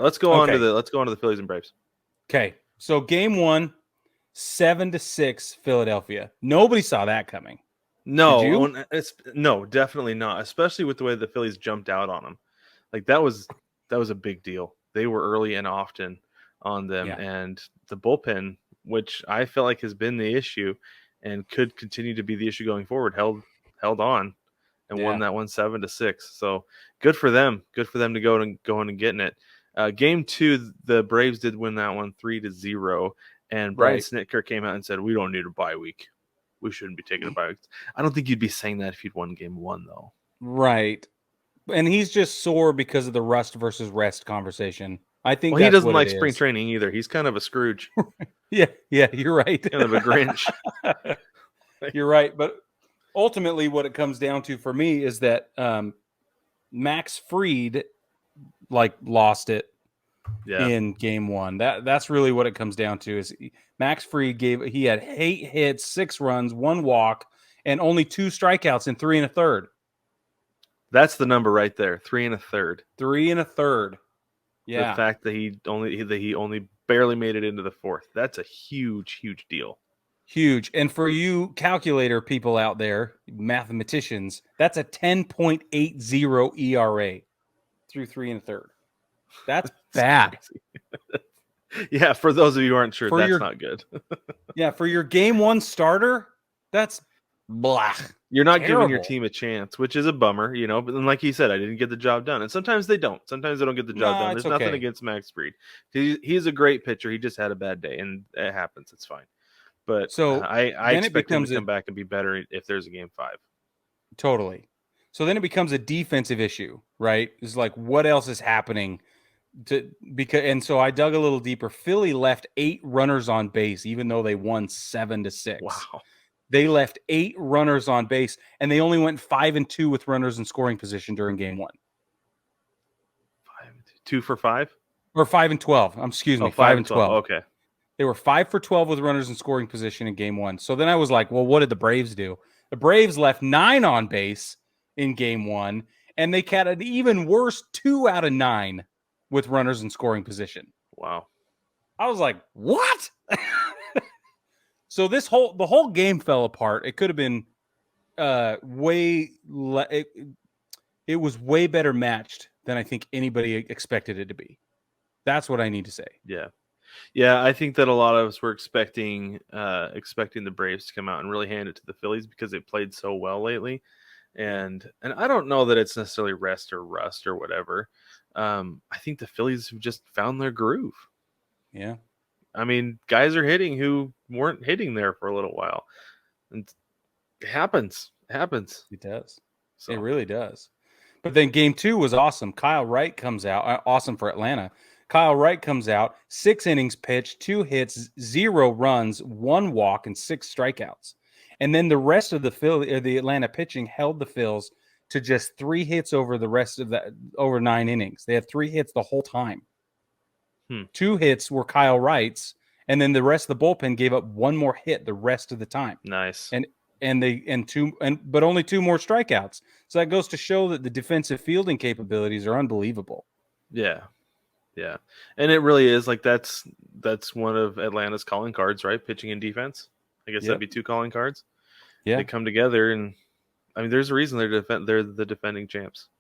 Let's go on to Okay. the Phillies and Braves. Okay. So game 1, 7-6 Philadelphia. Nobody saw that coming. Did you? No, definitely not. Especially with the way the Phillies jumped out on them. Like that was a big deal. They were early and often on them, Yeah. and the bullpen, which I felt like has been the issue and could continue to be the issue going forward, held on and won Yeah. that one 7-6. So good for them. Good for them to go in and getting it. Game 2, the Braves did win that one 3-0, and Brian Right. Snitker came out and said, "We don't need a bye week. We shouldn't be taking a bye week." I don't think you'd be saying that if you'd won game 1, though. Right. And he's just sore because of the rust versus rest conversation. I think Well, he that's doesn't what it like spring is. training either. He's kind of a Scrooge, Yeah. Yeah. You're right. kind of a Grinch. You're right. But ultimately, what it comes down to for me is that Max Fried lost it Yeah, in game 1. That's really what it comes down to. Is Max Fried he had 8 hits, 6 runs, 1 walk, and only 2 strikeouts in 3 1/3. that's the number right there. 3 1/3. 3 1/3. The Yeah. fact that he only barely made it into the 4th. That's a huge deal. Huge. And for you calculator people out there, mathematicians, that's a 10.80 ERA through 3 1/3. That's bad. Yeah, for those of you who aren't sure, For that's your not good. Yeah, for your game 1 starter, that's blah. You're not giving your Terrible. team a chance, which is a bummer, But then, like he said, I didn't get the job done, and sometimes they don't. Sometimes they don't get the job Nah, done. it's There's nothing okay. against Max Fried. He's a great pitcher. He just had a bad day, and it happens. It's fine. But So I then it expect him to becomes come back and be better if there's a game 5. totally. So then it becomes a defensive issue, right? It's like what else is happening and so I dug a little deeper. Philly left 8 runners on base, even though they won 7-6. Wow, They left 8 runners on base, and they only went 5-2 with runners in scoring position during game 1. 2 for 5. Or 5-12. Excuse Oh, me, 5 5 and and 12. 12. Okay, They were 5 for 12 with runners in scoring position in game 1. So then I was like, well, what did the Braves do? The Braves left 9 on base in game 1, and they had an even worse 2 out of 9 with runners in scoring position. wow. I was like, what? So the whole game fell apart. It could have been it was way better matched than I think anybody expected it to be. That's what I need to say. Yeah, I think that a lot of us were expecting the Braves to come out and really hand it to the Phillies because they played so well lately, and I don't know that it's necessarily rest or rust or whatever. I think the Phillies have just found their groove. Yeah. I mean, guys are hitting who weren't hitting there for a little while, and it happens. It happens. It does. So It really does. But then game 2 was awesome. Kyle Wright comes out. Awesome for Atlanta. Kyle Wright comes out, 6 innings pitched, 2 hits, 0 runs, 1 walk, and 6 strikeouts. And then the rest of the Atlanta pitching held the Phils to just 3 hits over the rest of over 9 innings. They had 3 hits the whole time. 2 hits were Kyle Wright's, and then the rest of the bullpen gave up 1 more hit the rest of the time. nice. But only 2 more strikeouts. So that goes to show that the defensive fielding capabilities are unbelievable. Yeah. And it really is like that's one of Atlanta's calling cards, right? Pitching and defense. I guess that'd be 2 calling cards. Yeah. They come together, and I mean, there's a reason they're the defending champs.